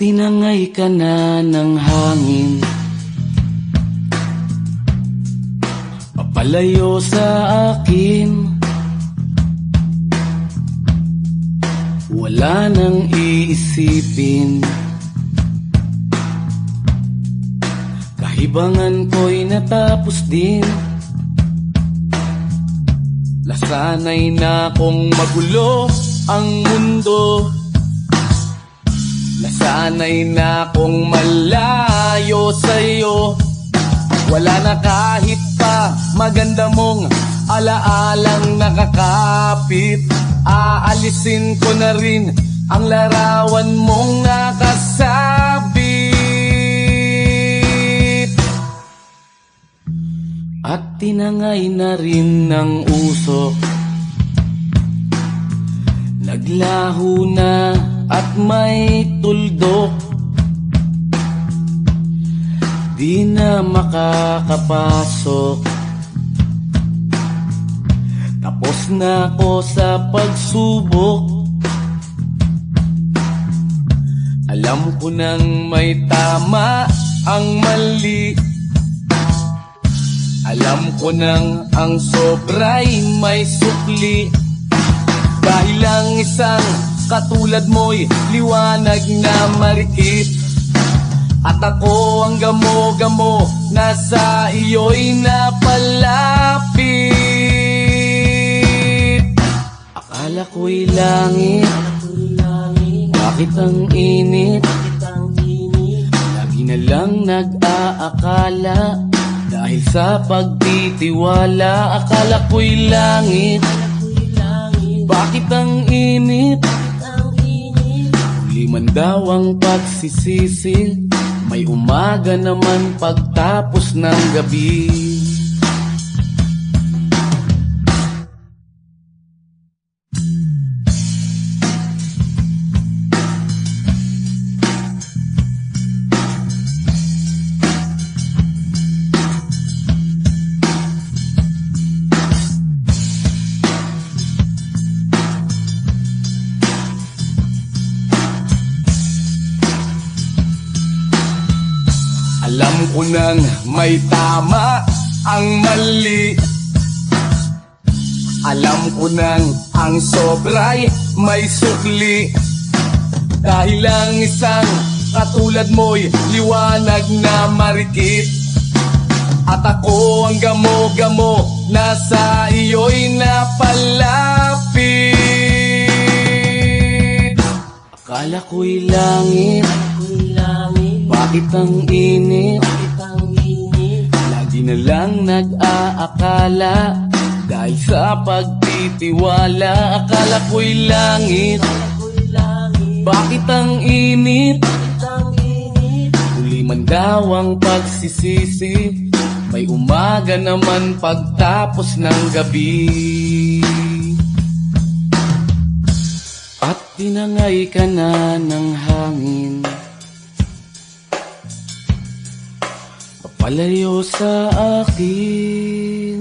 tinangay ka na ng hangin, papalayo sa akin. Wala nang iisipin, kahibangan ko'y natapos din. Nasanay na kong magulo ang mundo, nasanay na kong malayo sa'yo. Wala na kahit pa maganda mong alaalang nakakapit. Aalisin ko na rin ang larawan mong nakasabit. At tinangay na rin ng usok, naglaho na at may tuldok. Di na makakapasok, tapos na ako sa pagsubok. Alam ko nang may tama ang mali, alam ko nang ang sobra'y may sukli. Dahil lang isang katulad mo'y liwanag na marikit, at ako ang gamo-gamo na sa iyo'y napalapit. Akala ko'y langit, bakit ang init? Lagi na lang nag-aakala, dahil sa pagtitiwala. Akala ko'y langit, bakit ang init? Huli man daw ang pagsisisi, may umaga naman pagtapos ng gabi. Alam ko nang may tama ang mali, alam ko nang ang sobra'y may sukli. Dahil lang isang katulad mo'y liwanag na marikit, at ako ang gamo-gamo na sa iyo'y napalapit. Akala ko'y langit, bakit ang init? Lagi na lang nag-aakala, dahil sa pagtitiwala. Akala ko'y langit, bakit ang init? Huli man daw ang pagsisisi, may umaga naman pagtapos ng gabi. At tinangay ka na ng hangin, papalayo sa akin.